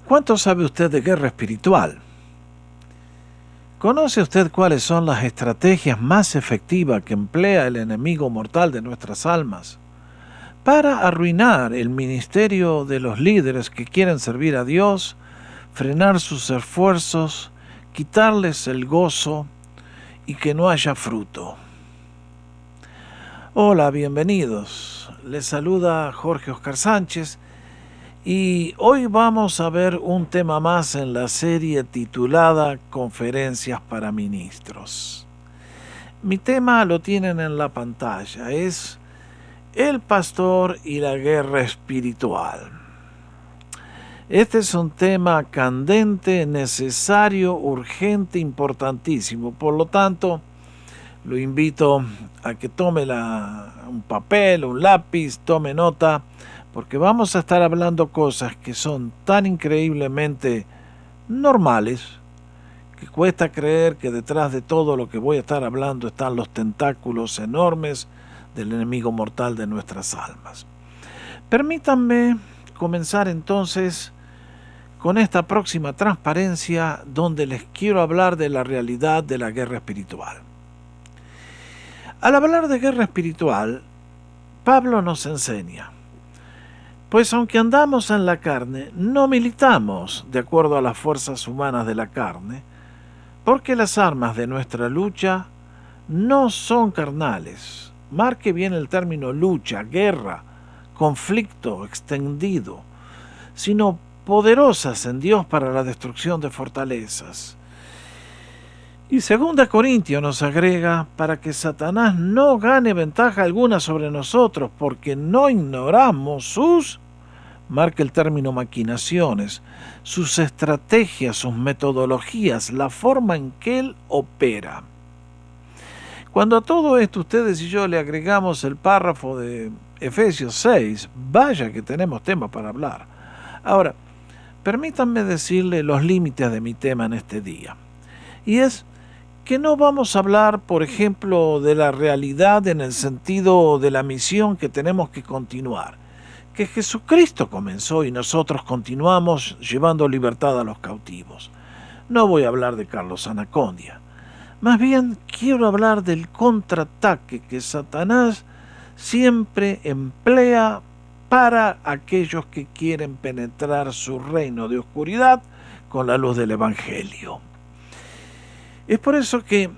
¿Cuánto sabe usted de guerra espiritual? ¿Conoce usted cuáles son las estrategias más efectivas que emplea el enemigo mortal de nuestras almas para arruinar el ministerio de los líderes que quieren servir a Dios, frenar sus esfuerzos, quitarles el gozo y que no haya fruto? Hola, bienvenidos. Les saluda Jorge Oscar Sánchez y hoy vamos a ver un tema más en la serie titulada Conferencias para Ministros. Mi tema lo tienen en la pantalla, es el pastor y la guerra espiritual. Este es un tema candente, necesario, urgente, importantísimo. Por lo tanto, lo invito a que tome un papel, un lápiz, tome nota, porque vamos a estar hablando cosas que son tan increíblemente normales que cuesta creer que detrás de todo lo que voy a estar hablando están los tentáculos enormes del enemigo mortal de nuestras almas. Permítanme comenzar entonces con esta próxima transparencia donde les quiero hablar de la realidad de la guerra espiritual. Al hablar de guerra espiritual, Pablo nos enseña, pues aunque andamos en la carne, no militamos de acuerdo a las fuerzas humanas de la carne, porque las armas de nuestra lucha no son carnales. Marque bien el término lucha, guerra, conflicto extendido, sino poderosas en Dios para la destrucción de fortalezas. Y 2 Corintios nos agrega, para que Satanás no gane ventaja alguna sobre nosotros, porque no ignoramos marca el término maquinaciones, sus estrategias, sus metodologías, la forma en que él opera. Cuando a todo esto ustedes y yo le agregamos el párrafo de Efesios 6, vaya que tenemos tema para hablar. Ahora, permítanme decirle los límites de mi tema en este día. Y es que no vamos a hablar, por ejemplo, de la realidad en el sentido de la misión que tenemos que continuar, que Jesucristo comenzó y nosotros continuamos llevando libertad a los cautivos. No voy a hablar de Carlos Anacondia. Más bien quiero hablar del contraataque que Satanás siempre emplea para aquellos que quieren penetrar su reino de oscuridad con la luz del Evangelio. Es por eso que,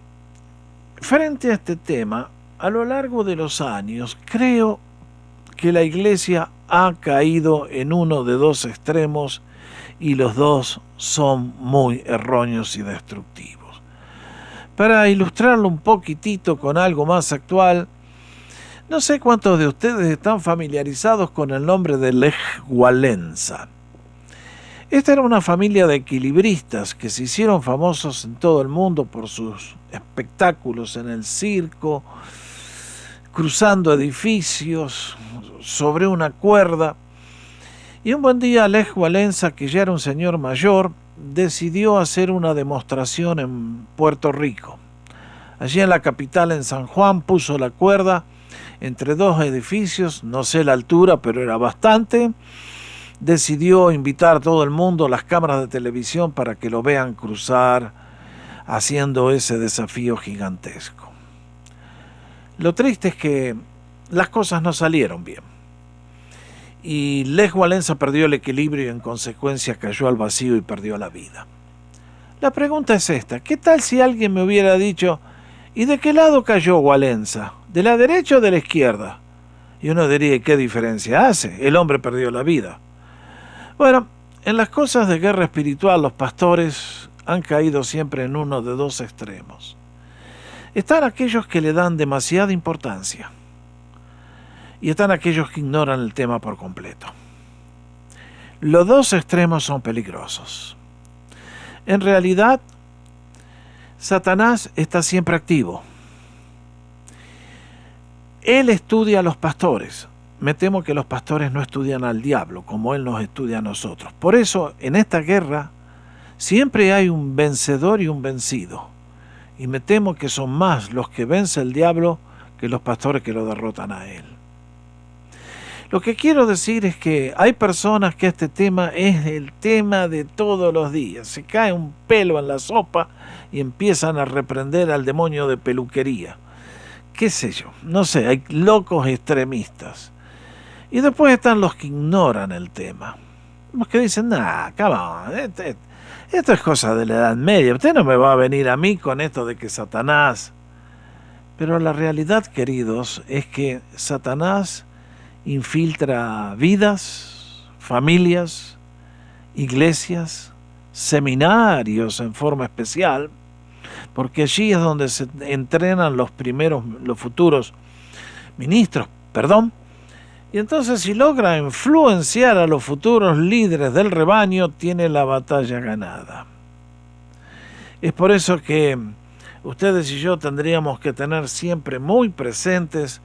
frente a este tema, a lo largo de los años, creo que la Iglesia ha caído en uno de dos extremos y los dos son muy erróneos y destructivos. Para ilustrarlo un poquitito con algo más actual, no sé cuántos de ustedes están familiarizados con el nombre de Lech Walesa. Esta era una familia de equilibristas que se hicieron famosos en todo el mundo por sus espectáculos en el circo, cruzando edificios, sobre una cuerda. Y un buen día Lech Walesa, que ya era un señor mayor, decidió hacer una demostración en Puerto Rico. Allí en la capital, en San Juan, puso la cuerda entre dos edificios, no sé la altura, pero era bastante. Decidió invitar a todo el mundo, las cámaras de televisión, para que lo vean cruzar, haciendo ese desafío gigantesco. Lo triste es que las cosas no salieron bien. Y Lech Walesa perdió el equilibrio y en consecuencia cayó al vacío y perdió la vida. La pregunta es esta: ¿qué tal si alguien me hubiera dicho, ¿y de qué lado cayó Walesa? ¿De la derecha o de la izquierda? Y uno diría, ¿qué diferencia hace? El hombre perdió la vida. Bueno, en las cosas de guerra espiritual los pastores han caído siempre en uno de dos extremos. Están aquellos que le dan demasiada importancia y están aquellos que ignoran el tema por completo. Los dos extremos son peligrosos. En realidad, Satanás está siempre activo. Él estudia a los pastores. Me temo que los pastores no estudian al diablo como él nos estudia a nosotros. Por eso, en esta guerra, siempre hay un vencedor y un vencido. Y me temo que son más los que vence el diablo que los pastores que lo derrotan a él. Lo que quiero decir es que hay personas que este tema es el tema de todos los días. Se cae un pelo en la sopa y empiezan a reprender al demonio de peluquería. ¿Qué sé yo? No sé, hay locos extremistas. Y después están los que ignoran el tema. Los que dicen, nah, come on, esto es cosa de la Edad Media. Usted no me va a venir a mí con esto de que Satanás... Pero la realidad, queridos, es que Satanás infiltra vidas, familias, iglesias, seminarios en forma especial, porque allí es donde se entrenan los futuros ministros, y entonces si logra influenciar a los futuros líderes del rebaño, tiene la batalla ganada. Es por eso que ustedes y yo tendríamos que tener siempre muy presentes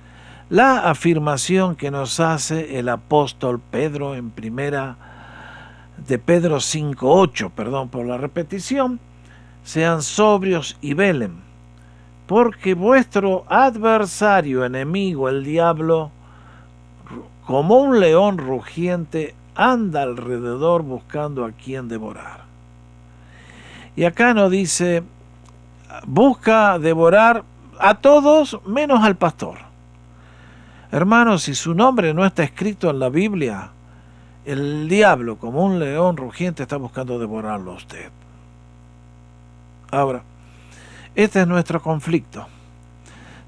la afirmación que nos hace el apóstol Pedro en primera de Pedro 5:8, perdón por la repetición: sean sobrios y velen, porque vuestro adversario, enemigo, el diablo, como un león rugiente, anda alrededor buscando a quien devorar. Y acá nos dice, busca devorar a todos menos al pastor. Hermanos, si su nombre no está escrito en la Biblia, el diablo, como un león rugiente, está buscando devorarlo a usted. Ahora, este es nuestro conflicto.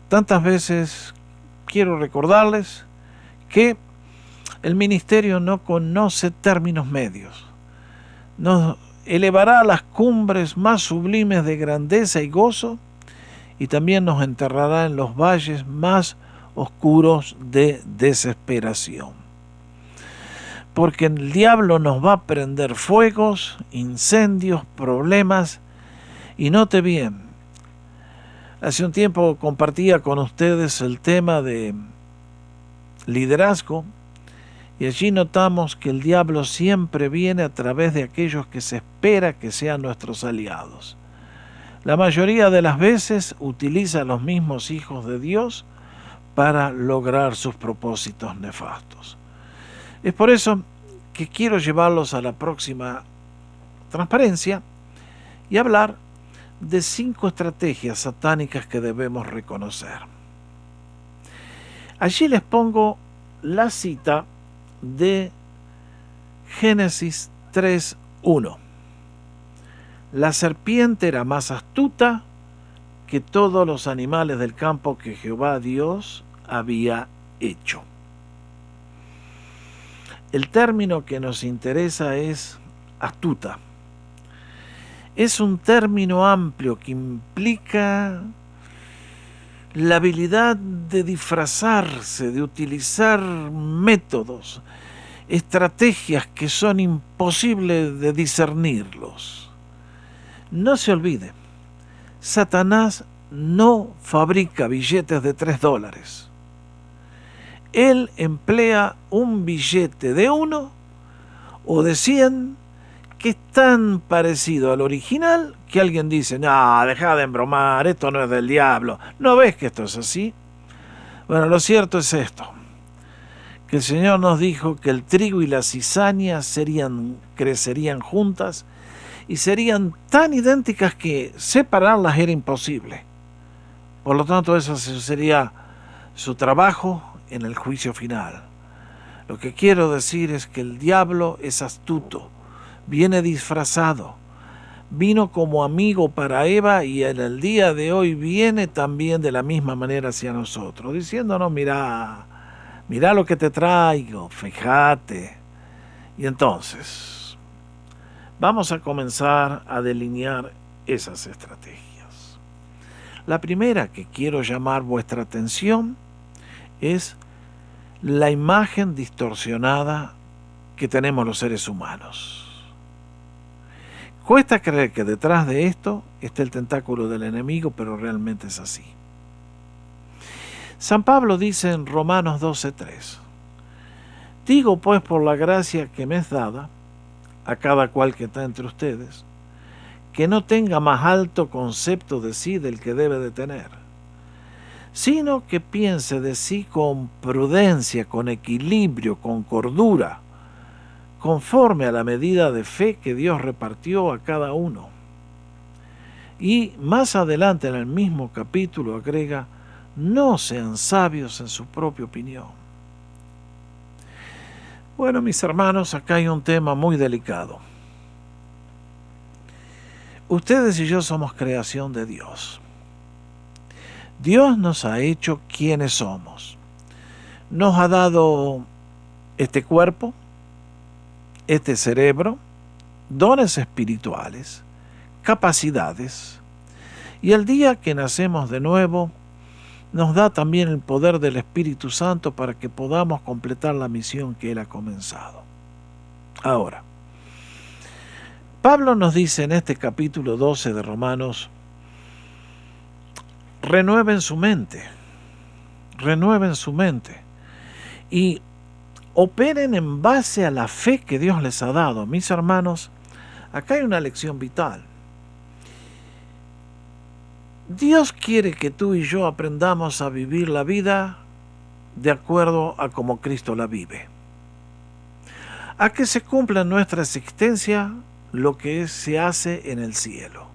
Tantas veces quiero recordarles que el ministerio no conoce términos medios. Nos elevará a las cumbres más sublimes de grandeza y gozo, y también nos enterrará en los valles más oscuros de desesperación. Porque el diablo nos va a prender fuegos, incendios, problemas. Y note bien, hace un tiempo compartía con ustedes el tema de liderazgo, y allí notamos que el diablo siempre viene a través de aquellos que se espera que sean nuestros aliados. La mayoría de las veces utiliza a los mismos hijos de Dios para lograr sus propósitos nefastos. Es por eso que quiero llevarlos a la próxima transparencia y hablar de 5 estrategias satánicas que debemos reconocer. Allí les pongo la cita de Génesis 3:1. La serpiente era más astuta que todos los animales del campo que Jehová Dios había hecho. El término que nos interesa es astuta. Es un término amplio que implica la habilidad de disfrazarse, de utilizar métodos, estrategias que son imposibles de discernirlos. No se olvide, Satanás no fabrica billetes de $3. Él emplea un billete de 1 o de 100 que es tan parecido al original que alguien dice, no, deja de embromar, esto no es del diablo. ¿No ves que esto es así? Bueno, lo cierto es esto, que el Señor nos dijo que el trigo y la cizaña crecerían juntas y serían tan idénticas que separarlas era imposible. Por lo tanto, eso sería su trabajo en el juicio final. Lo que quiero decir es que el diablo es astuto, viene disfrazado, vino como amigo para Eva y en el día de hoy viene también de la misma manera hacia nosotros, diciéndonos, mira lo que te traigo, fíjate. Y entonces, vamos a comenzar a delinear esas estrategias. La primera que quiero llamar vuestra atención es la imagen distorsionada que tenemos los seres humanos. Cuesta creer que detrás de esto está el tentáculo del enemigo, pero realmente es así. San Pablo dice en Romanos 12:3, digo pues por la gracia que me es dada, a cada cual que está entre ustedes, que no tenga más alto concepto de sí del que debe de tener, sino que piense de sí con prudencia, con equilibrio, con cordura, conforme a la medida de fe que Dios repartió a cada uno. Y más adelante en el mismo capítulo agrega, no sean sabios en su propia opinión. Bueno, mis hermanos, acá hay un tema muy delicado. Ustedes y yo somos creación de Dios. Dios nos ha hecho quienes somos. Nos ha dado este cuerpo, este cerebro, dones espirituales, capacidades. Y el día que nacemos de nuevo, nos da también el poder del Espíritu Santo para que podamos completar la misión que Él ha comenzado. Ahora, Pablo nos dice en este capítulo 12 de Romanos, renueven su mente y operen en base a la fe que Dios les ha dado. Mis hermanos, acá hay una lección vital. Dios quiere que tú y yo aprendamos a vivir la vida de acuerdo a como Cristo la vive. A que se cumpla en nuestra existencia lo que se hace en el cielo.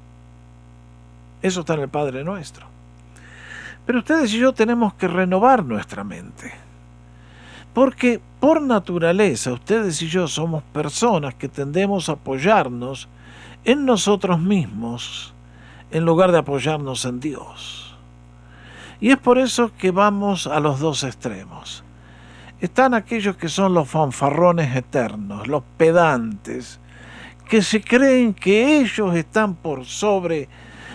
Eso está en el Padre Nuestro. Pero ustedes y yo tenemos que renovar nuestra mente. Porque por naturaleza ustedes y yo somos personas que tendemos a apoyarnos en nosotros mismos en lugar de apoyarnos en Dios. Y es por eso que vamos a los dos extremos. Están aquellos que son los fanfarrones eternos, los pedantes, que se creen que ellos están por sobre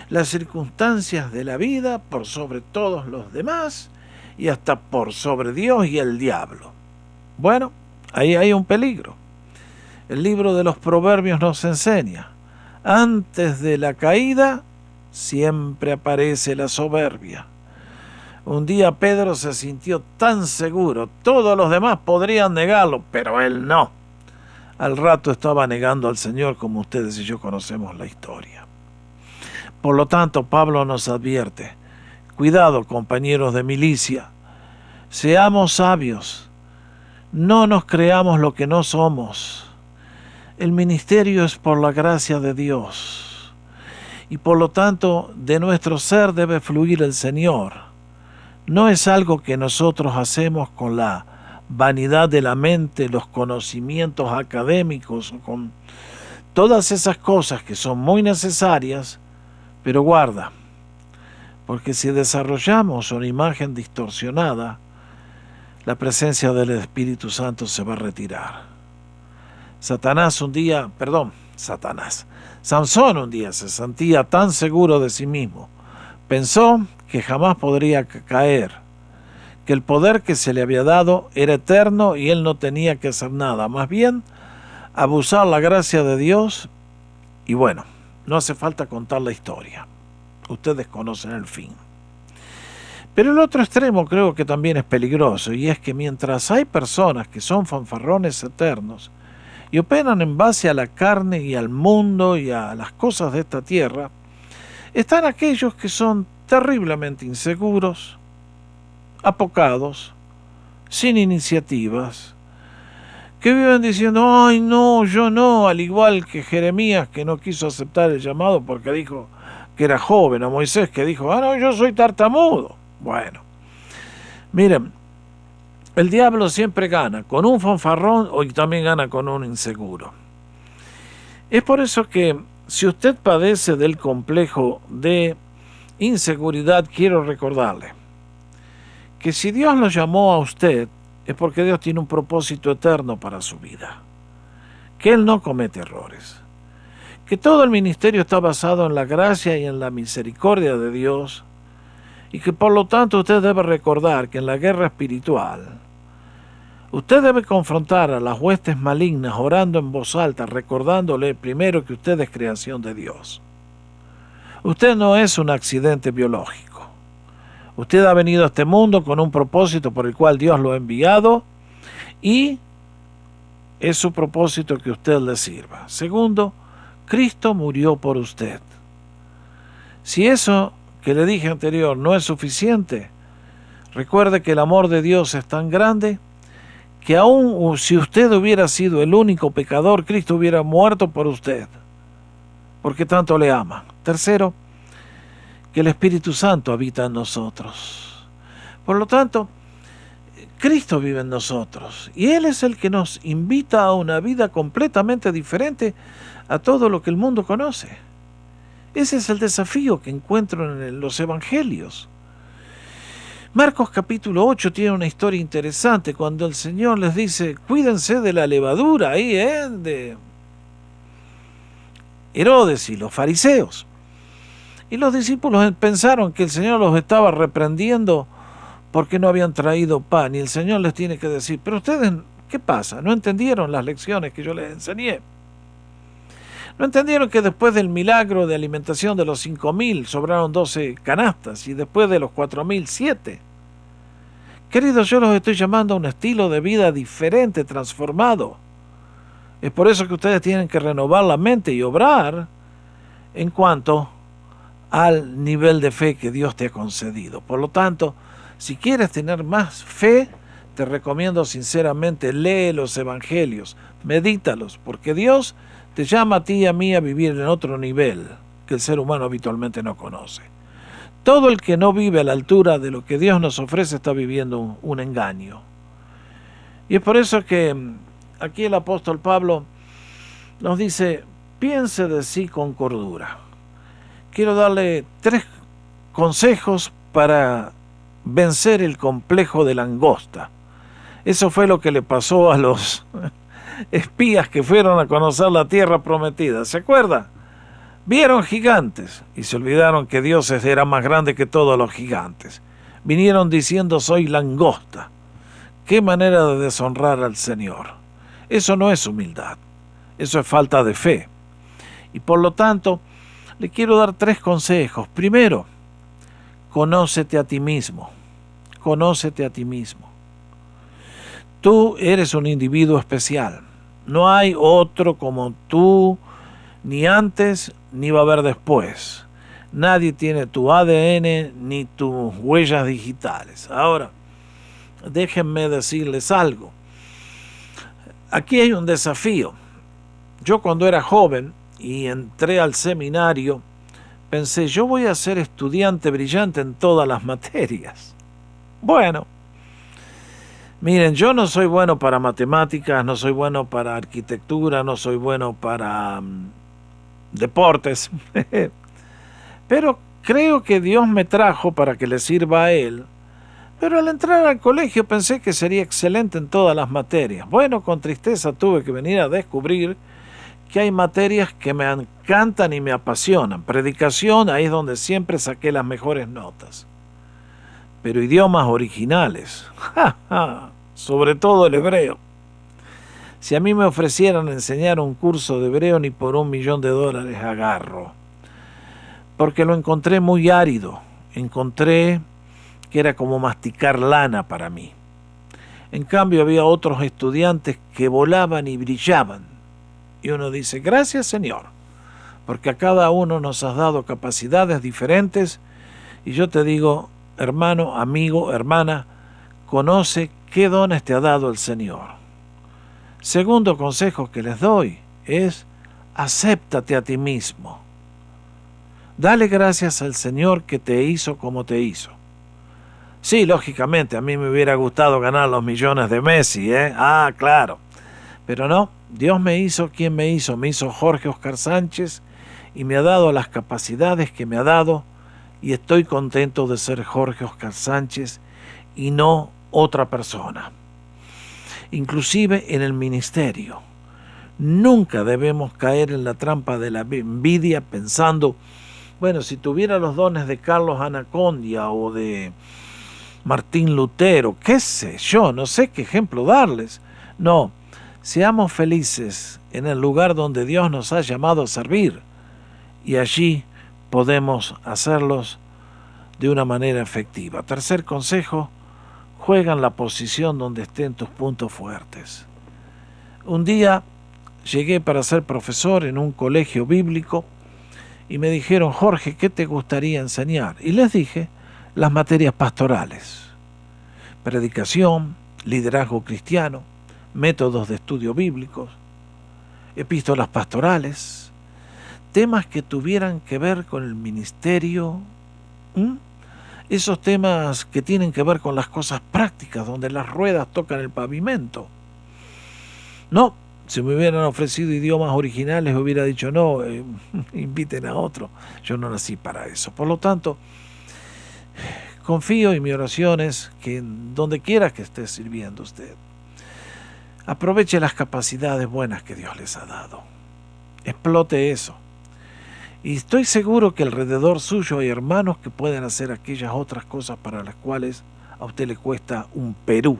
las circunstancias de la vida, por sobre todos los demás y hasta por sobre Dios y el diablo. Bueno, ahí hay un peligro. El libro de los Proverbios nos enseña, antes de la caída siempre aparece la soberbia. Un día Pedro se sintió tan seguro, todos los demás podrían negarlo, pero él no. Al rato estaba negando al Señor, como ustedes y yo conocemos la historia. Por lo tanto, Pablo nos advierte, cuidado, compañeros de milicia, seamos sabios, no nos creamos lo que no somos. El ministerio es por la gracia de Dios. Y por lo tanto, de nuestro ser debe fluir el Señor. No es algo que nosotros hacemos con la vanidad de la mente, los conocimientos académicos, con todas esas cosas que son muy necesarias, pero guarda, porque si desarrollamos una imagen distorsionada, la presencia del Espíritu Santo se va a retirar. Sansón un día se sentía tan seguro de sí mismo. Pensó que jamás podría caer, que el poder que se le había dado era eterno y él no tenía que hacer nada, más bien abusar la gracia de Dios. Y bueno, no hace falta contar la historia. Ustedes conocen el fin. Pero el otro extremo creo que también es peligroso, y es que mientras hay personas que son fanfarrones eternos y operan en base a la carne y al mundo y a las cosas de esta tierra, están aquellos que son terriblemente inseguros, apocados, sin iniciativas, que viven diciendo, ay no, yo no, al igual que Jeremías, que no quiso aceptar el llamado porque dijo que era joven, o Moisés, que dijo, no, yo soy tartamudo. Bueno, miren, el diablo siempre gana con un fanfarrón y también gana con un inseguro. Es por eso que si usted padece del complejo de inseguridad, quiero recordarle que si Dios lo llamó a usted, es porque Dios tiene un propósito eterno para su vida, que Él no comete errores, que todo el ministerio está basado en la gracia y en la misericordia de Dios, y que por lo tanto usted debe recordar que en la guerra espiritual usted debe confrontar a las huestes malignas orando en voz alta, recordándole primero que usted es creación de Dios. Usted no es un accidente biológico. Usted ha venido a este mundo con un propósito por el cual Dios lo ha enviado y es su propósito que usted le sirva. Segundo, Cristo murió por usted. Si eso que le dije anterior no es suficiente, Recuerde que el amor de Dios es tan grande que aun si usted hubiera sido el único pecador, Cristo hubiera muerto por usted, porque tanto le ama. Tercero, que el Espíritu Santo habita en nosotros. Por lo tanto, Cristo vive en nosotros y Él es el que nos invita a una vida completamente diferente a todo lo que el mundo conoce. Ese es el desafío que encuentro en los evangelios. Marcos capítulo 8 tiene una historia interesante cuando el Señor les dice, cuídense de la levadura ahí, de Herodes y los fariseos. Y los discípulos pensaron que el Señor los estaba reprendiendo porque no habían traído pan. Y el Señor les tiene que decir, pero ustedes, ¿qué pasa? ¿No entendieron las lecciones que yo les enseñé? ¿No entendieron que después del milagro de alimentación de los 5.000 sobraron 12 canastas y después de los 4.000, 7? Queridos, yo los estoy llamando a un estilo de vida diferente, transformado. Es por eso que ustedes tienen que renovar la mente y obrar en cuanto al nivel de fe que Dios te ha concedido. Por lo tanto, si quieres tener más fe, te recomiendo sinceramente, lee los evangelios, medítalos, porque Dios te llama a ti y a mí a vivir en otro nivel que el ser humano habitualmente no conoce. Todo el que no vive a la altura de lo que Dios nos ofrece está viviendo un engaño. Y es por eso que aquí el apóstol Pablo nos dice, piense de sí con cordura. Quiero darle 3 consejos para vencer el complejo de langosta. Eso fue lo que le pasó a los espías que fueron a conocer la tierra prometida. ¿Se acuerda? Vieron gigantes y se olvidaron que Dios era más grande que todos los gigantes. Vinieron diciendo, soy langosta. Qué manera de deshonrar al Señor. Eso no es humildad. Eso es falta de fe. Y por lo tanto, le quiero dar 3 consejos. Primero, conócete a ti mismo. Conócete a ti mismo. Tú eres un individuo especial. No hay otro como tú, ni antes, ni va a haber después. Nadie tiene tu ADN ni tus huellas digitales. Ahora, déjenme decirles algo. Aquí hay un desafío. Yo cuando era joven y entré al seminario, pensé, yo voy a ser estudiante brillante en todas las materias. Bueno, miren, yo no soy bueno para matemáticas, no soy bueno para arquitectura, no soy bueno para deportes, pero creo que Dios me trajo para que le sirva a Él. Pero al entrar al colegio pensé que sería excelente en todas las materias. Bueno, con tristeza tuve que venir a descubrir que hay materias que me encantan y me apasionan. Predicación, ahí es donde siempre saqué las mejores notas. Pero idiomas originales, sobre todo el hebreo. Si a mí me ofrecieran enseñar un curso de hebreo, ni por $1.000.000 agarro. Porque lo encontré muy árido. Encontré que era como masticar lana para mí. En cambio había otros estudiantes que volaban y brillaban. Y uno dice, gracias Señor, porque a cada uno nos has dado capacidades diferentes. Y yo te digo, hermano, amigo, hermana, conoce qué dones te ha dado el Señor. Segundo consejo que les doy es, acéptate a ti mismo. Dale gracias al Señor que te hizo como te hizo. Sí, lógicamente, a mí me hubiera gustado ganar los millones de Messi, ¿eh? Ah, claro. Pero no, Dios me hizo quien me hizo Jorge Oscar Sánchez y me ha dado las capacidades que me ha dado y estoy contento de ser Jorge Oscar Sánchez y no otra persona. Inclusive en el ministerio. Nunca debemos caer en la trampa de la envidia pensando, bueno, si tuviera los dones de Carlos Anacondia o de Martín Lutero, qué sé yo, no sé qué ejemplo darles. No, seamos felices en el lugar donde Dios nos ha llamado a servir y allí podemos hacerlos de una manera efectiva. Tercer consejo, juega en la posición donde estén tus puntos fuertes. Un día llegué para ser profesor en un colegio bíblico y me dijeron, Jorge, ¿qué te gustaría enseñar? Y les dije, las materias pastorales. predicación, liderazgo cristiano, métodos de estudio bíblicos, epístolas pastorales, temas que tuvieran que ver con el ministerio, esos temas que tienen que ver con las cosas prácticas, donde las ruedas tocan el pavimento. No, si me hubieran ofrecido idiomas originales hubiera dicho no, inviten a otro. Yo no nací para eso. Por lo tanto, confío, y mi oración es que donde quiera que esté sirviendo usted, aproveche las capacidades buenas que Dios les ha dado. Explote eso. Y estoy seguro que alrededor suyo hay hermanos que pueden hacer aquellas otras cosas para las cuales a usted le cuesta un Perú,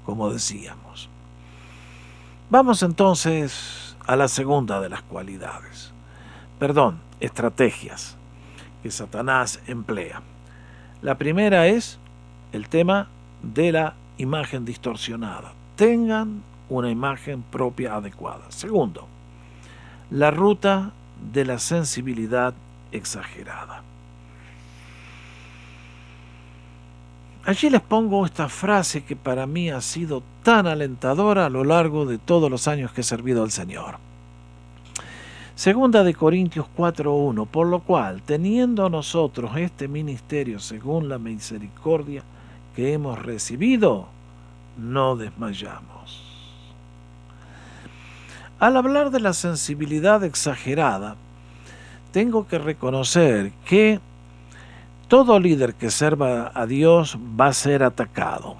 como decíamos. Vamos entonces a la segunda de las cualidades. Estrategias que Satanás emplea. La primera es el tema de la imagen distorsionada. Tengan una imagen propia adecuada. Segundo, la ruta de la sensibilidad exagerada. Allí les pongo esta frase que para mí ha sido tan alentadora a lo largo de todos los años que he servido al Señor. Segunda de Corintios 4:1, por lo cual, teniendo nosotros este ministerio según la misericordia que hemos recibido, no desmayamos. Al hablar de la sensibilidad exagerada, tengo que reconocer que todo líder que sirva a Dios va a ser atacado,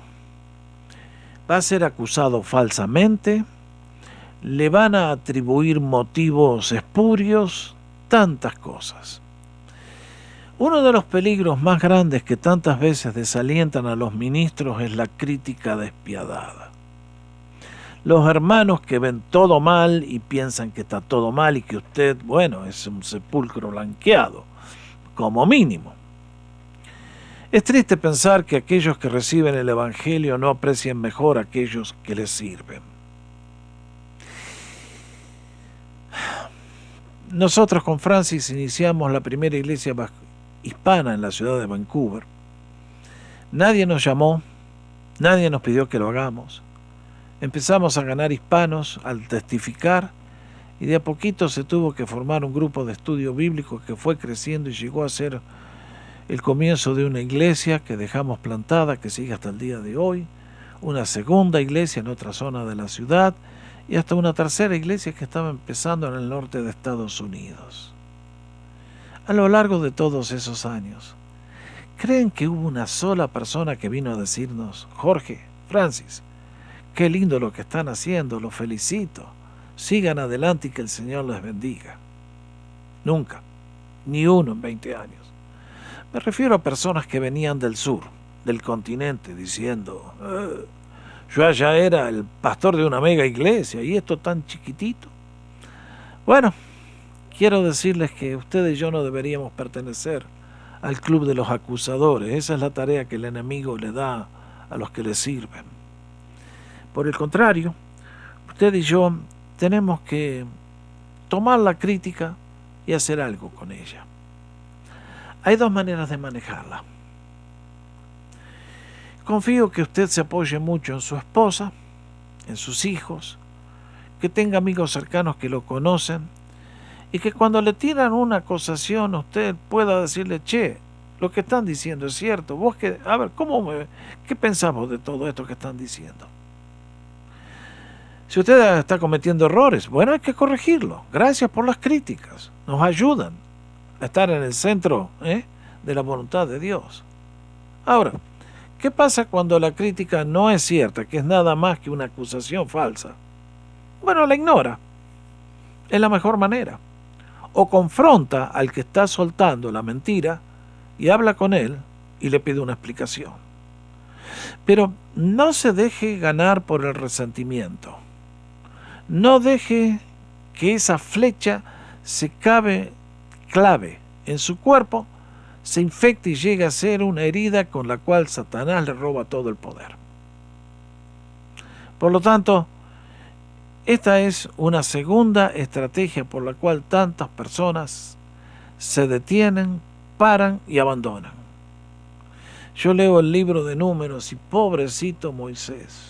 va a ser acusado falsamente, le van a atribuir motivos espurios, tantas cosas. Uno de los peligros más grandes que tantas veces desalientan a los ministros es la crítica despiadada. Los hermanos que ven todo mal y piensan que está todo mal y que usted, es un sepulcro blanqueado, como mínimo. Es triste pensar que aquellos que reciben el Evangelio no aprecian mejor a aquellos que les sirven. Nosotros con Francis iniciamos la primera iglesia hispana en la ciudad de Vancouver. Nadie nos llamó, nadie nos pidió que lo hagamos. Empezamos a ganar hispanos al testificar y de a poquito se tuvo que formar un grupo de estudio bíblico que fue creciendo y llegó a ser el comienzo de una iglesia que dejamos plantada, que sigue hasta el día de hoy, una segunda iglesia en otra zona de la ciudad y hasta una tercera iglesia que estaba empezando en el norte de Estados Unidos. A lo largo de todos esos años, ¿creen que hubo una sola persona que vino a decirnos, Jorge, Francis, qué lindo lo que están haciendo, los felicito, sigan adelante y que el Señor les bendiga? Nunca, ni uno en 20 años. Me refiero a personas que venían del sur, del continente, diciendo, yo allá era el pastor de una mega iglesia y esto tan chiquitito. Bueno, quiero decirles que ustedes y yo no deberíamos pertenecer al club de los acusadores. Esa es la tarea que el enemigo le da a los que le sirven. Por el contrario, usted y yo tenemos que tomar la crítica y hacer algo con ella. Hay dos maneras de manejarla. Confío que usted se apoye mucho en su esposa, en sus hijos, que tenga amigos cercanos que lo conocen y que cuando le tiran una acusación usted pueda decirle, che, lo que están diciendo es cierto. Vos que, a ver, ¿qué pensamos de todo esto que están diciendo? Si usted está cometiendo errores, bueno, hay que corregirlo. Gracias por las críticas. Nos ayudan a estar en el centro de la voluntad de Dios. Ahora, ¿qué pasa cuando la crítica no es cierta, que es nada más que una acusación falsa? Bueno, la ignora. Es la mejor manera. O confronta al que está soltando la mentira y habla con él y le pide una explicación. Pero no se deje ganar por el resentimiento. No deje que esa flecha se clave en su cuerpo, se infecte y llegue a ser una herida con la cual Satanás le roba todo el poder. Por lo tanto, esta es una segunda estrategia por la cual tantas personas se detienen, paran y abandonan. Yo leo el libro de Números y pobrecito Moisés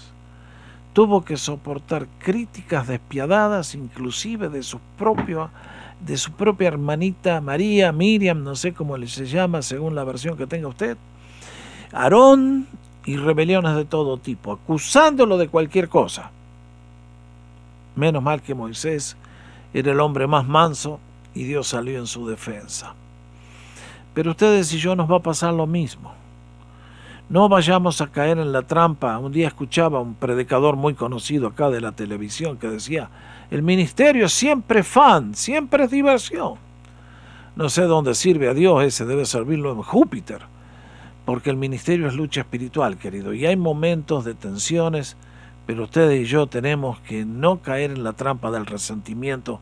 tuvo que soportar críticas despiadadas, inclusive de su propia hermanita María, Miriam, no sé cómo se llama según la versión que tenga usted, Aarón, y rebeliones de todo tipo, acusándolo de cualquier cosa. Menos mal que Moisés era el hombre más manso y Dios salió en su defensa. Pero ustedes y yo nos va a pasar lo mismo. No vayamos a caer en la trampa. Un día escuchaba a un predicador muy conocido acá de la televisión que decía: el ministerio es siempre fan, siempre es diversión. No sé dónde sirve a Dios, ese debe servirlo en Júpiter, porque el ministerio es lucha espiritual, querido, y hay momentos de tensiones, pero ustedes y yo tenemos que no caer en la trampa del resentimiento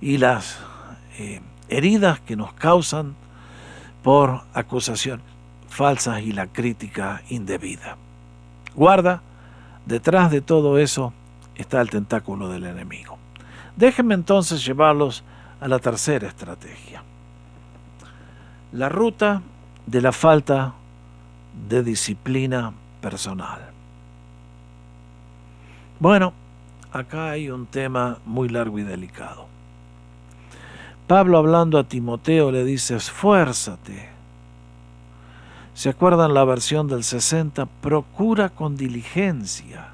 y las heridas que nos causan por acusaciones falsas y la crítica indebida. Guarda, detrás de todo eso está el tentáculo del enemigo. Déjenme entonces llevarlos a la tercera estrategia. La ruta de la falta de disciplina personal. Bueno, acá hay un tema muy largo y delicado. Pablo, hablando a Timoteo, le dice: esfuérzate. ¿Se acuerdan la versión del 60? Procura con diligencia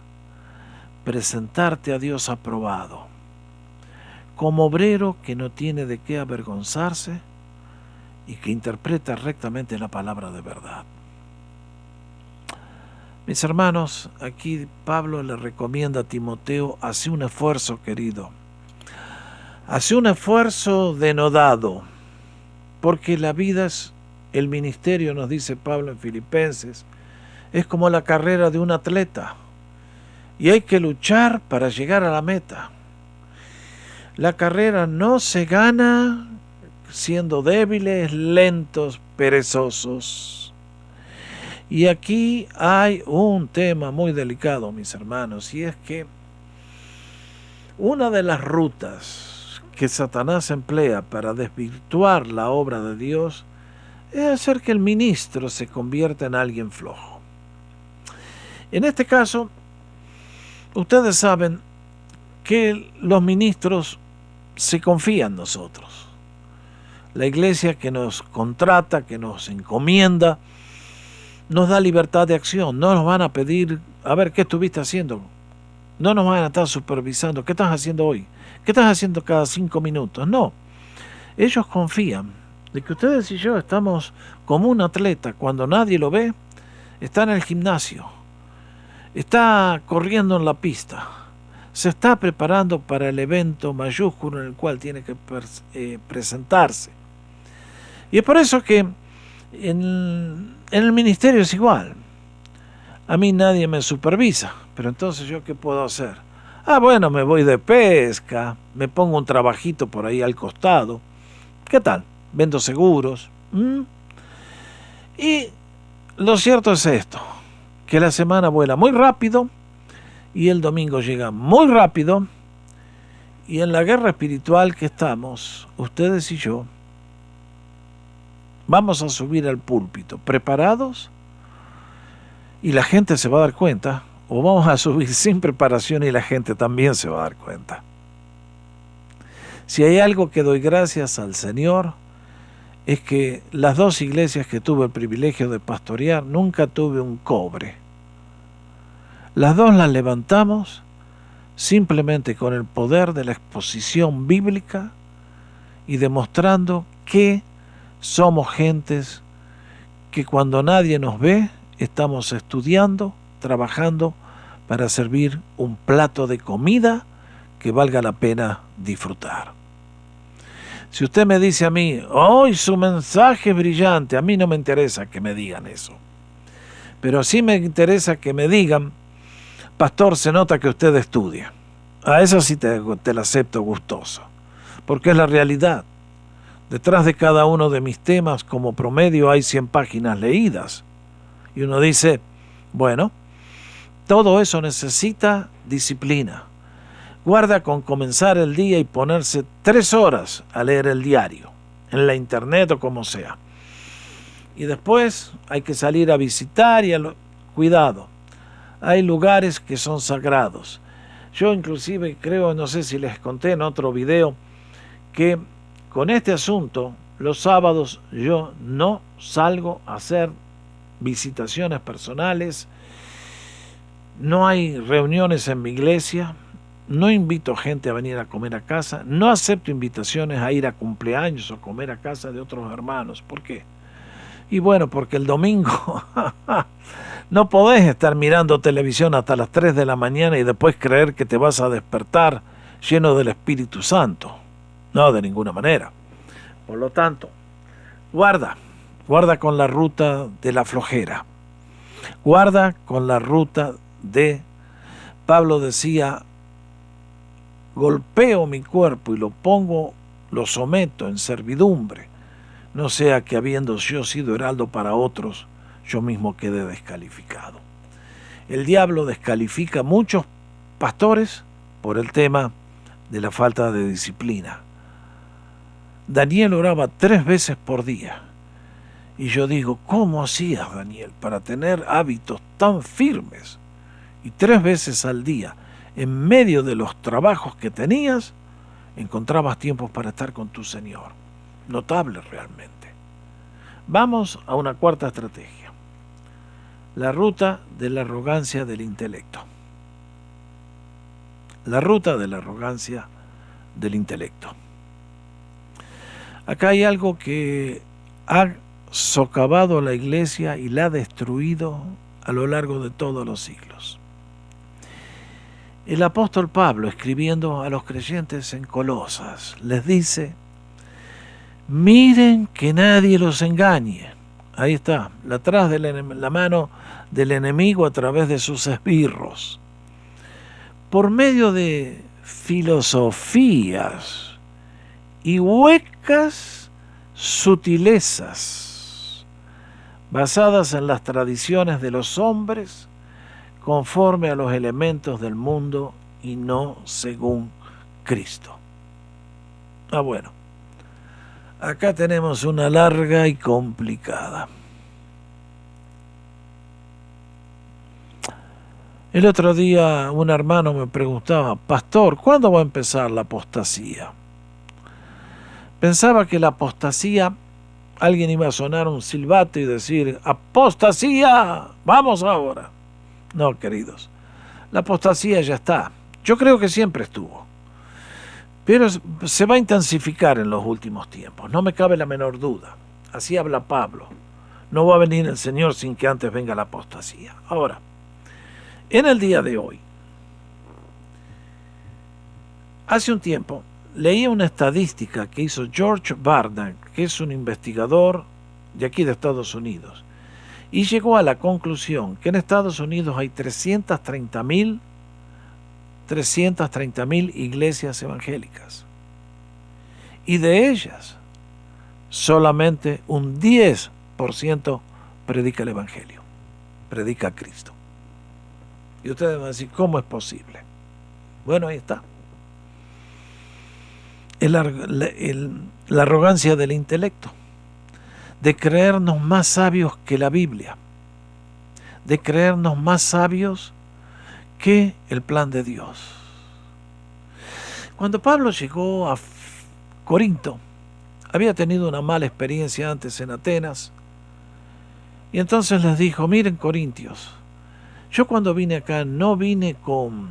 presentarte a Dios aprobado, como obrero que no tiene de qué avergonzarse y que interpreta rectamente la palabra de verdad. Mis hermanos, aquí Pablo le recomienda a Timoteo: hace un esfuerzo, querido. Hace un esfuerzo denodado, porque la vida es, el ministerio, nos dice Pablo en Filipenses, es como la carrera de un atleta, y hay que luchar para llegar a la meta. La carrera no se gana siendo débiles, lentos, perezosos. Y aquí hay un tema muy delicado, mis hermanos, y es que una de las rutas que Satanás emplea para desvirtuar la obra de Dios es hacer que el ministro se convierta en alguien flojo. En este caso, ustedes saben que los ministros se confían en nosotros. La iglesia que nos contrata, que nos encomienda, nos da libertad de acción. No nos van a pedir: a ver, ¿qué estuviste haciendo? No nos van a estar supervisando: ¿qué estás haciendo hoy? ¿Qué estás haciendo cada 5 minutos? No. Ellos confían de que ustedes y yo estamos como un atleta. Cuando nadie lo ve, está en el gimnasio, está corriendo en la pista, se está preparando para el evento mayúsculo en el cual tiene que presentarse. Y es por eso que en el ministerio es igual. A mí nadie me supervisa, pero entonces ¿yo qué puedo hacer? Bueno, me voy de pesca, me pongo un trabajito por ahí al costado. ¿Qué tal? Vendo seguros. Y lo cierto es esto, que la semana vuela muy rápido y el domingo llega muy rápido, y en la guerra espiritual que estamos, ustedes y yo, vamos a subir al púlpito preparados y la gente se va a dar cuenta, o vamos a subir sin preparación y la gente también se va a dar cuenta. Si hay algo que doy gracias al Señor, es que las 2 iglesias que tuve el privilegio de pastorear, nunca tuve un cobre. Las 2 las levantamos simplemente con el poder de la exposición bíblica y demostrando que somos gentes que cuando nadie nos ve, estamos estudiando, trabajando para servir un plato de comida que valga la pena disfrutar. Si usted me dice a mí: hoy su mensaje es brillante, a mí no me interesa que me digan eso. Pero sí me interesa que me digan: pastor, se nota que usted estudia. A eso sí te la acepto gustoso, porque es la realidad. Detrás de cada uno de mis temas, como promedio, hay 100 páginas leídas. Y uno dice: bueno, todo eso necesita disciplina. Guarda con comenzar el día y ponerse 3 horas a leer el diario, en la internet o como sea. Y después hay que salir a visitar cuidado, hay lugares que son sagrados. Yo inclusive creo, no sé si les conté en otro video, que con este asunto, los sábados yo no salgo a hacer visitaciones personales, no hay reuniones en mi iglesia, no invito gente a venir a comer a casa, no acepto invitaciones a ir a cumpleaños o comer a casa de otros hermanos. ¿Por qué? Y bueno, porque el domingo no podés estar mirando televisión hasta las 3 de la mañana y después creer que te vas a despertar lleno del Espíritu Santo. No, de ninguna manera. Por lo tanto, guarda con la ruta de la flojera. Guarda con la ruta de, Pablo decía, golpeo mi cuerpo y lo someto en servidumbre, no sea que habiendo yo sido heraldo para otros, yo mismo quede descalificado. El diablo descalifica a muchos pastores por el tema de la falta de disciplina. Daniel oraba 3 veces por día. Y yo digo, ¿cómo hacías, Daniel, para tener hábitos tan firmes? Y 3 veces al día, en medio de los trabajos que tenías, encontrabas tiempos para estar con tu Señor. Notable realmente. Vamos a una cuarta estrategia. La ruta de la arrogancia del intelecto. La ruta de la arrogancia del intelecto. Acá hay algo que ha socavado a la iglesia y la ha destruido a lo largo de todos los siglos. El apóstol Pablo, escribiendo a los creyentes en Colosas, les dice: miren que nadie los engañe. Ahí está, atrás de la mano del enemigo a través de sus esbirros. Por medio de filosofías y huecas sutilezas basadas en las tradiciones de los hombres, conforme a los elementos del mundo y no según Cristo. Bueno, acá tenemos una larga y complicada. El otro día un hermano me preguntaba: pastor, ¿cuándo va a empezar la apostasía? Pensaba que la apostasía, alguien iba a sonar un silbato y decir: ¡apostasía! ¡Vamos ahora! No, queridos, la apostasía ya está. Yo creo que siempre estuvo, pero se va a intensificar en los últimos tiempos, no me cabe la menor duda. Así habla Pablo. No va a venir el Señor sin que antes venga la apostasía. Ahora, en el día de hoy, hace un tiempo, leí una estadística que hizo George Barna, que es un investigador de aquí de Estados Unidos, y llegó a la conclusión que en Estados Unidos hay 330.000 iglesias evangélicas. Y de ellas, solamente un 10% predica el Evangelio, predica a Cristo. Y ustedes van a decir, ¿cómo es posible? Bueno, ahí está. La arrogancia del intelecto, de creernos más sabios que la Biblia, de creernos más sabios que el plan de Dios. Cuando Pablo llegó a Corinto, había tenido una mala experiencia antes en Atenas, y entonces les dijo: miren, corintios, yo cuando vine acá no vine con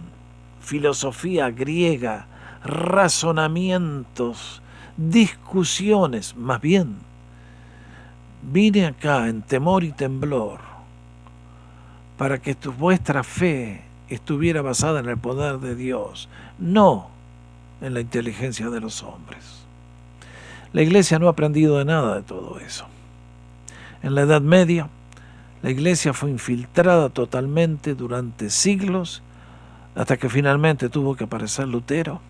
filosofía griega, razonamientos, discusiones, más bien vine acá en temor y temblor para que vuestra fe estuviera basada en el poder de Dios, no en la inteligencia de los hombres. La iglesia no ha aprendido de nada de todo eso. En la Edad Media, la iglesia fue infiltrada totalmente durante siglos, hasta que finalmente tuvo que aparecer Lutero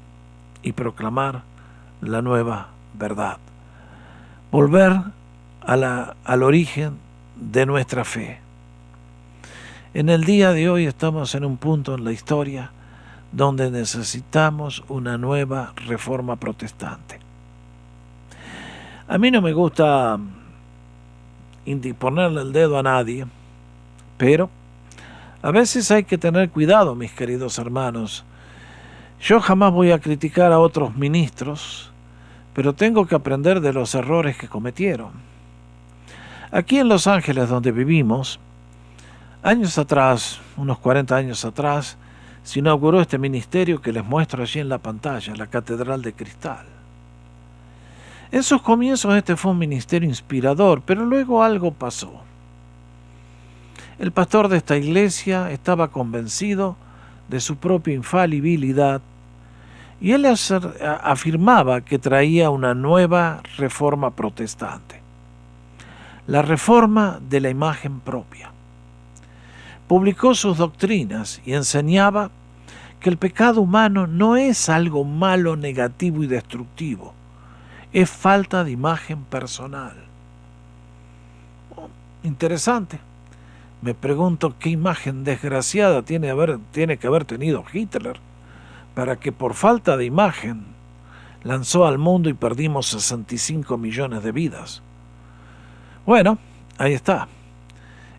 y proclamar la nueva verdad. Volver al origen de nuestra fe. En el día de hoy estamos en un punto en la historia donde necesitamos una nueva reforma protestante. A mí no me gusta ponerle el dedo a nadie, pero a veces hay que tener cuidado, mis queridos hermanos. Yo jamás voy a criticar a otros ministros, pero tengo que aprender de los errores que cometieron. Aquí en Los Ángeles, donde vivimos, años atrás, unos 40 años atrás, se inauguró este ministerio que les muestro allí en la pantalla, la Catedral de Cristal. En sus comienzos este fue un ministerio inspirador, pero luego algo pasó. El pastor de esta iglesia estaba convencido de su propia infalibilidad y él afirmaba que traía una nueva reforma protestante, la reforma de la imagen propia. Publicó sus doctrinas y enseñaba que el pecado humano no es algo malo, negativo y destructivo, es falta de imagen personal. Interesante. Me pregunto qué imagen desgraciada tiene que haber tenido Hitler para que por falta de imagen lanzó al mundo y perdimos 65 millones de vidas. Bueno, ahí está.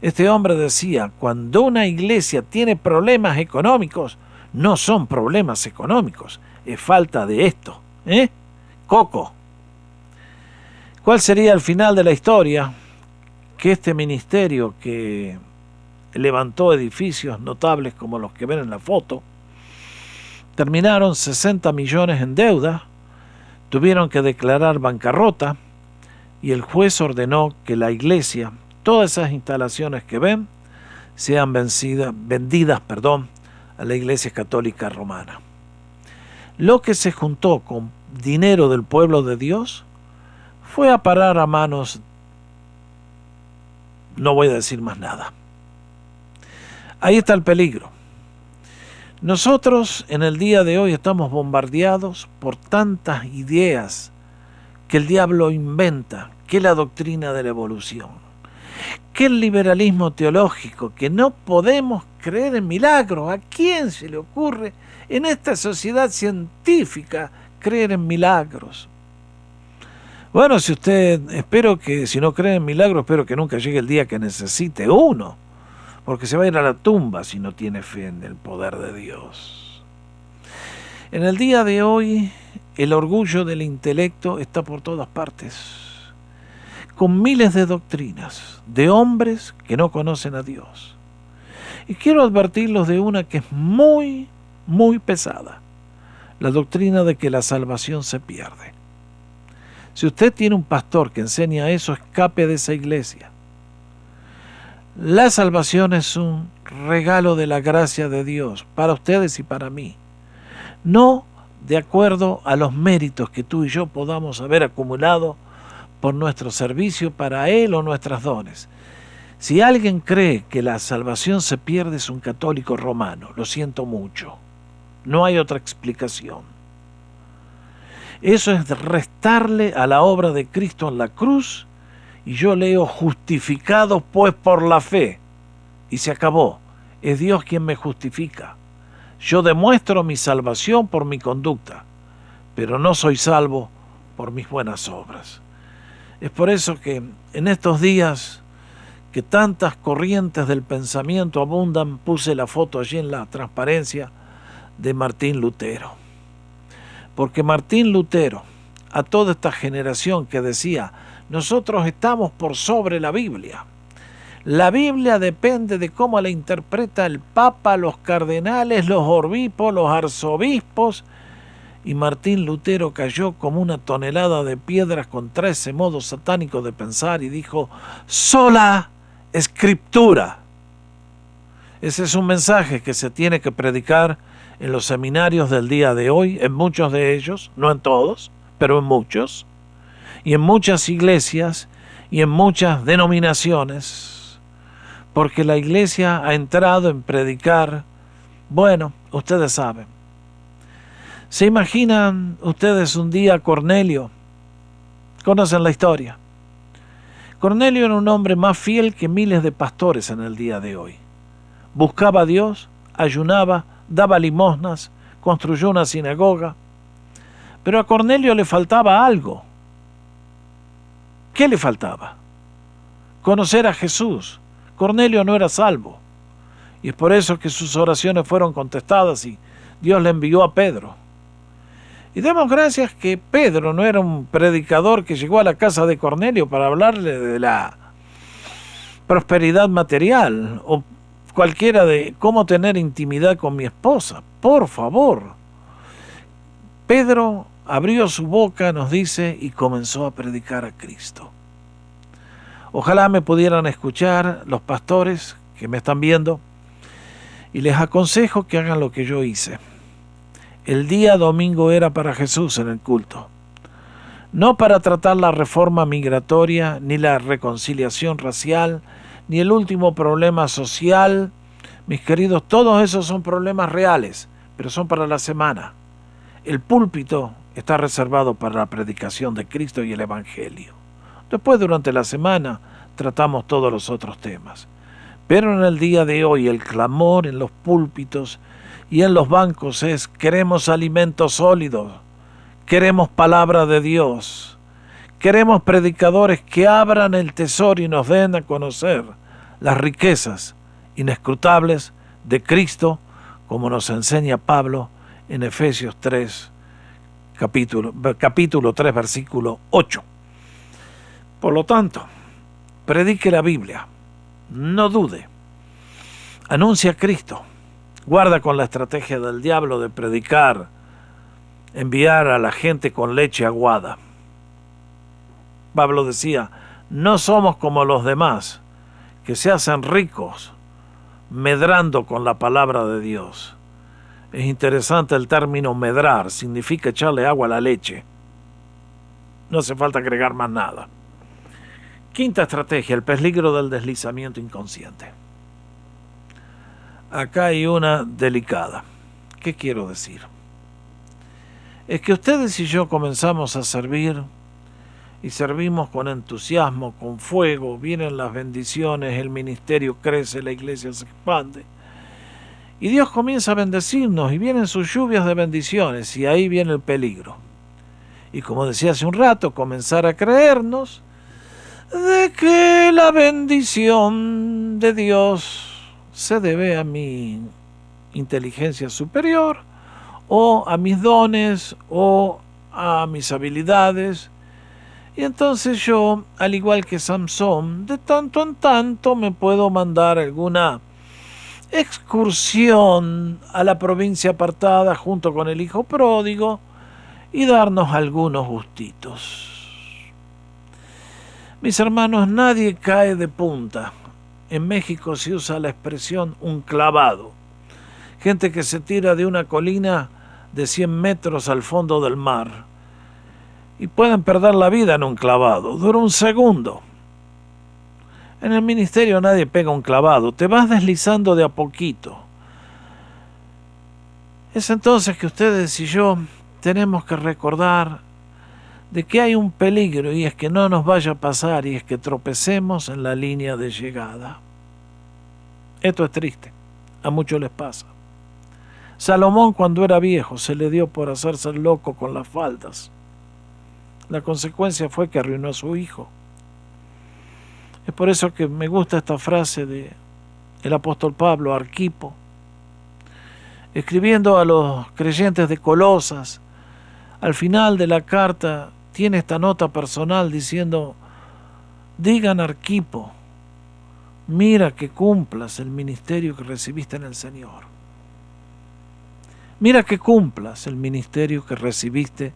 Este hombre decía, cuando una iglesia tiene problemas económicos, no son problemas económicos, es falta de esto. Coco. ¿Cuál sería el final de la historia? Que este ministerio que levantó edificios notables como los que ven en la foto, terminaron 60 millones en deuda, tuvieron que declarar bancarrota y el juez ordenó que la iglesia, todas esas instalaciones que ven, sean vendidas a la Iglesia Católica Romana. Lo que se juntó con dinero del pueblo de Dios fue a parar a manos, no voy a decir más nada. Ahí está el peligro. Nosotros en el día de hoy estamos bombardeados por tantas ideas que el diablo inventa, que la doctrina de la evolución, que el liberalismo teológico, que no podemos creer en milagros. ¿A quién se le ocurre en esta sociedad científica creer en milagros? Bueno, si no cree en milagros, espero que nunca llegue el día que necesite uno, porque se va a ir a la tumba si no tiene fe en el poder de Dios. En el día de hoy, el orgullo del intelecto está por todas partes, con miles de doctrinas, de hombres que no conocen a Dios. Y quiero advertirlos de una que es muy, muy pesada, la doctrina de que la salvación se pierde. Si usted tiene un pastor que enseña eso, escape de esa iglesia. La salvación es un regalo de la gracia de Dios para ustedes y para mí, no de acuerdo a los méritos que tú y yo podamos haber acumulado por nuestro servicio para Él o nuestros dones. Si alguien cree que la salvación se pierde, es un católico romano. Lo siento mucho. No hay otra explicación. Eso es restarle a la obra de Cristo en la cruz, y yo leo justificados pues por la fe. Y se acabó. Es Dios quien me justifica. Yo demuestro mi salvación por mi conducta, pero no soy salvo por mis buenas obras. Es por eso que en estos días que tantas corrientes del pensamiento abundan, puse la foto allí en la transparencia de Martín Lutero. Porque Martín Lutero, a toda esta generación que decía, nosotros estamos por sobre la Biblia. La Biblia depende de cómo la interpreta el Papa, los cardenales, los obispos, los arzobispos. Y Martín Lutero cayó como una tonelada de piedras contra ese modo satánico de pensar y dijo, sola escritura. Ese es un mensaje que se tiene que predicar en los seminarios del día de hoy, en muchos de ellos, no en todos, pero en muchos, y en muchas iglesias y en muchas denominaciones, porque la iglesia ha entrado en predicar, bueno, ustedes saben. ¿Se imaginan ustedes un día a Cornelio? Conocen la historia. Cornelio era un hombre más fiel que miles de pastores en el día de hoy. Buscaba a Dios, ayunaba, daba limosnas, construyó una sinagoga. Pero a Cornelio le faltaba algo. ¿Qué le faltaba? conocer a Jesús. Cornelio no era salvo. Y es por eso que sus oraciones fueron contestadas y Dios le envió a Pedro. Y demos gracias que Pedro no era un predicador que llegó a la casa de Cornelio para hablarle de la prosperidad material o cualquiera de cómo tener intimidad con mi esposa. Por favor. Pedro abrió su boca, nos dice, y comenzó a predicar a Cristo. Ojalá me pudieran escuchar los pastores que me están viendo y les aconsejo que hagan lo que yo hice. El día domingo era para Jesús en el culto, no para tratar la reforma migratoria, ni la reconciliación racial, ni el último problema social. Mis queridos, todos esos son problemas reales, pero son para la semana. El púlpito está reservado para la predicación de Cristo y el Evangelio. Después, durante la semana, tratamos todos los otros temas. Pero en el día de hoy, el clamor en los púlpitos y en los bancos es: queremos alimentos sólidos, queremos palabra de Dios, queremos predicadores que abran el tesoro y nos den a conocer las riquezas inescrutables de Cristo, como nos enseña Pablo en Efesios 3, capítulo 3, versículo 8. Por lo tanto, predique la Biblia, no dude, anuncia a Cristo, guarda con la estrategia del diablo de predicar, enviar a la gente con leche aguada. Pablo decía: no somos como los demás, que se hacen ricos medrando con la palabra de Dios. Es interesante el término medrar, significa echarle agua a la leche. No hace falta agregar más nada. Quinta estrategia, el peligro del deslizamiento inconsciente. Acá hay una delicada. ¿Qué quiero decir? Es que ustedes y yo comenzamos a servir y servimos con entusiasmo, con fuego, vienen las bendiciones, el ministerio crece, la iglesia se expande. Y Dios comienza a bendecirnos y vienen sus lluvias de bendiciones y ahí viene el peligro. Y como decía hace un rato, comenzar a creernos de que la bendición de Dios se debe a mi inteligencia superior o a mis dones o a mis habilidades. Y entonces yo, al igual que Samson, de tanto en tanto me puedo mandar alguna excursión a la provincia apartada junto con el hijo pródigo y darnos algunos gustitos. Mis hermanos, nadie cae de punta. En México se usa la expresión un clavado. Gente que se tira de una colina de 100 metros al fondo del mar. Y pueden perder la vida en un clavado. Dura un segundo. En el ministerio nadie pega un clavado. Te vas deslizando de a poquito. Es entonces que ustedes y yo tenemos que recordar de que hay un peligro, y es que no nos vaya a pasar, y es que tropecemos en la línea de llegada. Esto es triste, a muchos les pasa. Salomón, cuando era viejo, se le dio por hacerse el loco con las faldas. La consecuencia fue que arruinó a su hijo. Es por eso que me gusta esta frase de el apóstol Pablo, Arquipo, escribiendo a los creyentes de Colosas. Al final de la carta tiene esta nota personal diciendo: digan Arquipo, mira que cumplas el ministerio que recibiste en el Señor. Mira que cumplas el ministerio que recibiste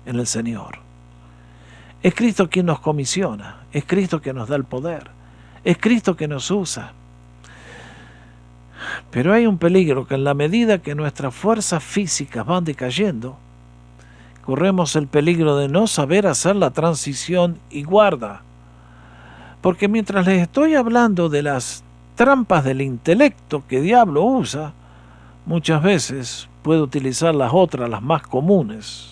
en el Señor. Es Cristo quien nos comisiona, es Cristo quien nos da el poder, es Cristo que nos usa. Pero hay un peligro, que en la medida que nuestras fuerzas físicas van decayendo, corremos el peligro de no saber hacer la transición. Y guarda, porque mientras les estoy hablando de las trampas del intelecto que diablo usa, muchas veces puede utilizar las otras, las más comunes,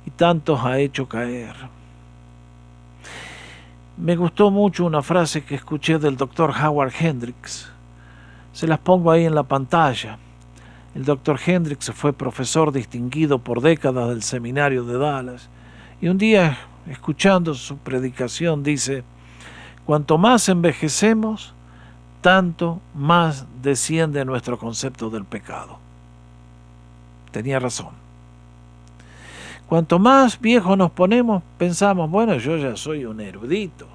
y tantos ha hecho caer. Me gustó mucho una frase que escuché del doctor Howard Hendricks. Se las pongo ahí en la pantalla. El doctor Hendricks fue profesor distinguido por décadas del seminario de Dallas, y un día, escuchando su predicación, dice: Cuanto más envejecemos, tanto más desciende nuestro concepto del pecado. Tenía razón. Cuanto más viejos nos ponemos, pensamos, bueno, yo ya soy un erudito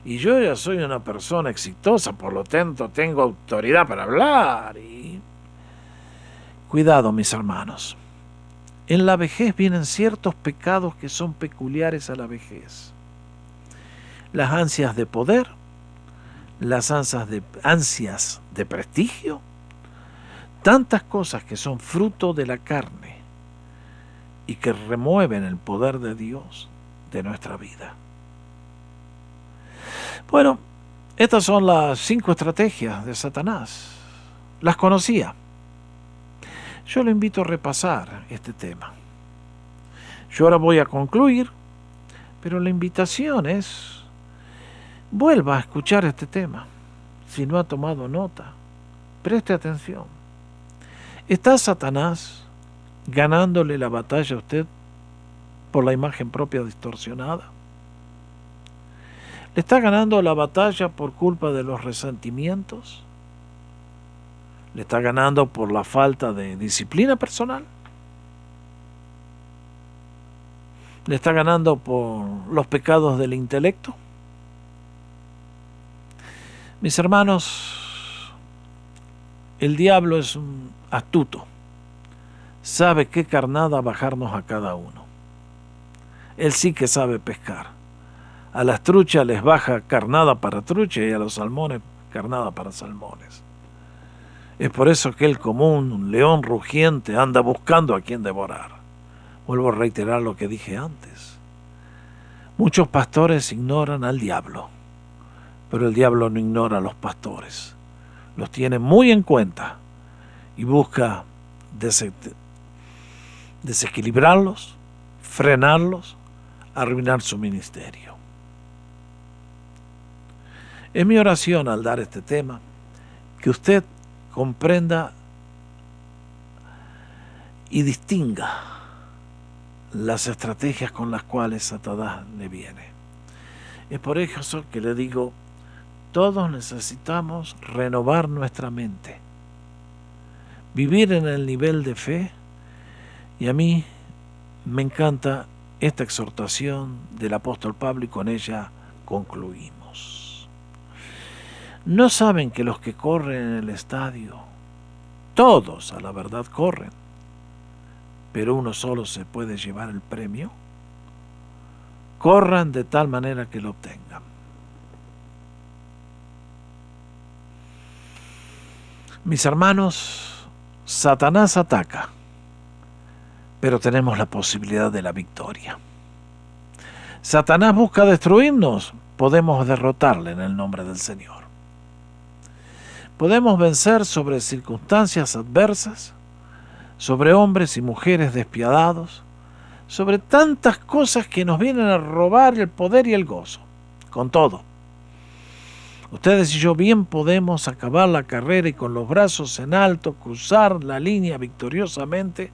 y yo ya soy una persona exitosa, por lo tanto tengo autoridad para hablar. Y cuidado, mis hermanos. En la vejez vienen ciertos pecados que son peculiares a la vejez. Las ansias de poder, las ansias de prestigio, tantas cosas que son fruto de la carne y que remueven el poder de Dios de nuestra vida. Bueno, estas son las 5 estrategias de Satanás. Las conocía. Yo le invito a repasar este tema. Yo ahora voy a concluir, pero la invitación es: vuelva a escuchar este tema. Si no ha tomado nota, preste atención. ¿Está Satanás ganándole la batalla a usted por la imagen propia distorsionada? ¿Le está ganando la batalla por culpa de los resentimientos? ¿Le está ganando por la falta de disciplina personal? ¿Le está ganando por los pecados del intelecto? Mis hermanos, el diablo es un astuto. Sabe qué carnada bajarnos a cada uno. Él sí que sabe pescar. A las truchas les baja carnada para trucha y a los salmones carnada para salmones. Es por eso que él, como un león rugiente, anda buscando a quien devorar. Vuelvo a reiterar lo que dije antes. Muchos pastores ignoran al diablo, pero el diablo no ignora a los pastores. Los tiene muy en cuenta y busca desequilibrarlos, frenarlos, arruinar su ministerio. Es mi oración al dar este tema que usted comprenda y distinga las estrategias con las cuales Satanás le viene. Es por eso que le digo, todos necesitamos renovar nuestra mente, vivir en el nivel de fe, y a mí me encanta esta exhortación del apóstol Pablo y con ella concluimos. ¿No saben que los que corren en el estadio, todos a la verdad corren, pero uno solo se puede llevar el premio? Corran de tal manera que lo obtengan. Mis hermanos, Satanás ataca, pero tenemos la posibilidad de la victoria. Satanás busca destruirnos, podemos derrotarle en el nombre del Señor. Podemos vencer sobre circunstancias adversas, sobre hombres y mujeres despiadados, sobre tantas cosas que nos vienen a robar el poder y el gozo. Con todo, ustedes y yo bien podemos acabar la carrera y con los brazos en alto cruzar la línea victoriosamente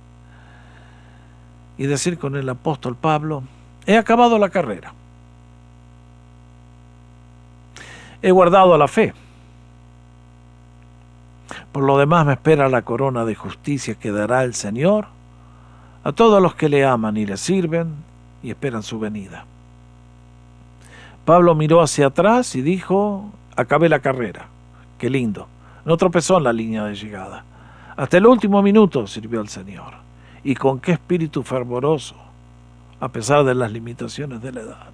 y decir con el apóstol Pablo: he acabado la carrera, he guardado la fe. Por lo demás me espera la corona de justicia que dará el Señor a todos los que le aman y le sirven y esperan su venida. Pablo miró hacia atrás y dijo: acabé la carrera. Qué lindo. No tropezó en la línea de llegada. Hasta el último minuto sirvió al Señor. Y con qué espíritu fervoroso, a pesar de las limitaciones de la edad.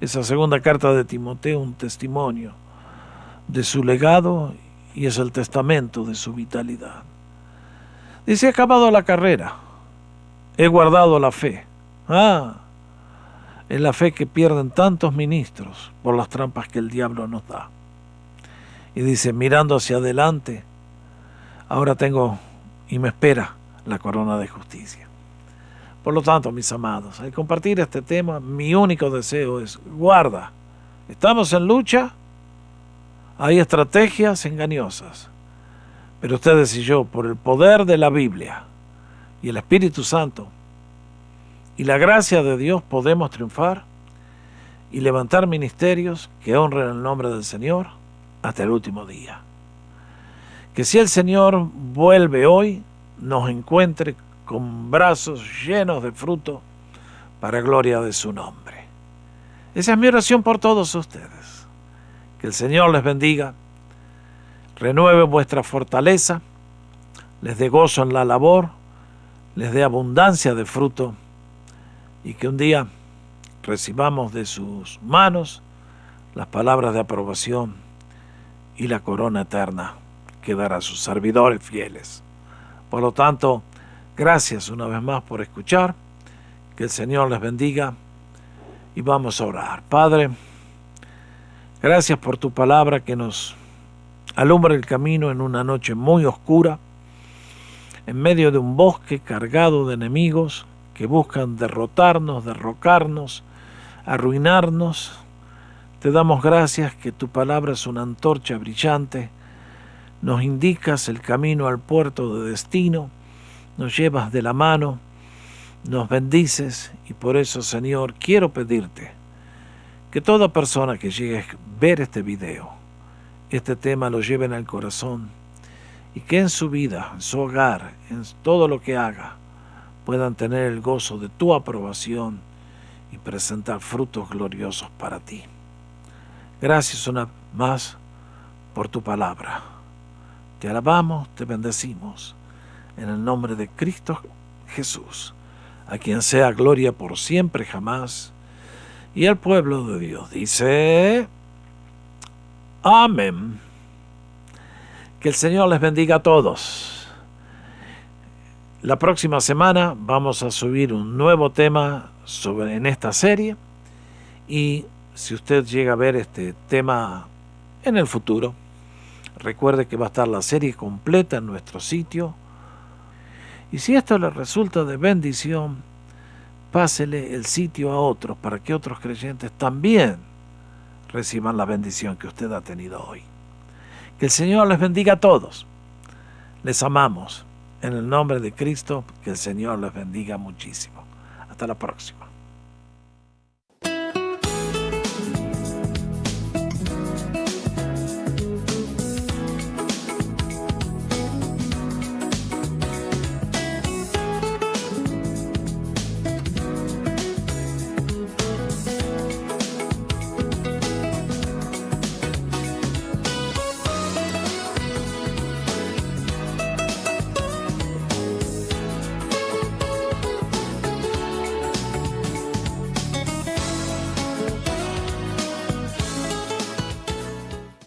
Esa segunda carta de Timoteo, un testimonio de su legado, y es el testamento de su vitalidad. Dice: he acabado la carrera, he guardado la fe. Es la fe que pierden tantos ministros por las trampas que el diablo nos da. Y dice: mirando hacia adelante, ahora tengo y me espera la corona de justicia. Por lo tanto, mis amados, al compartir este tema, mi único deseo es: guarda, estamos en lucha. Hay estrategias engañosas, pero ustedes y yo, por el poder de la Biblia y el Espíritu Santo y la gracia de Dios, podemos triunfar y levantar ministerios que honren el nombre del Señor hasta el último día. Que si el Señor vuelve hoy, nos encuentre con brazos llenos de fruto para gloria de su nombre. Esa es mi oración por todos ustedes. Que el Señor les bendiga, renueve vuestra fortaleza, les dé gozo en la labor, les dé abundancia de fruto y que un día recibamos de sus manos las palabras de aprobación y la corona eterna que dará a sus servidores fieles. Por lo tanto, gracias una vez más por escuchar, que el Señor les bendiga y vamos a orar. Padre, gracias por tu palabra que nos alumbra el camino en una noche muy oscura, en medio de un bosque cargado de enemigos que buscan derrotarnos, derrocarnos, arruinarnos. Te damos gracias que tu palabra es una antorcha brillante, nos indicas el camino al puerto de destino, nos llevas de la mano, nos bendices y por eso, Señor, quiero pedirte que toda persona que llegue a ver este video, este tema lo lleven al corazón y que en su vida, en su hogar, en todo lo que haga, puedan tener el gozo de tu aprobación y presentar frutos gloriosos para ti. Gracias una vez más por tu palabra. Te alabamos, te bendecimos, en el nombre de Cristo Jesús, a quien sea gloria por siempre jamás. Y el pueblo de Dios dice: amén. Que el Señor les bendiga a todos. La próxima semana vamos a subir un nuevo tema en esta serie. Y si usted llega a ver este tema en el futuro, recuerde que va a estar la serie completa en nuestro sitio. Y si esto le resulta de bendición, pásele el sitio a otros para que otros creyentes también reciban la bendición que usted ha tenido hoy. Que el Señor les bendiga a todos. Les amamos. En el nombre de Cristo, que el Señor les bendiga muchísimo. Hasta la próxima.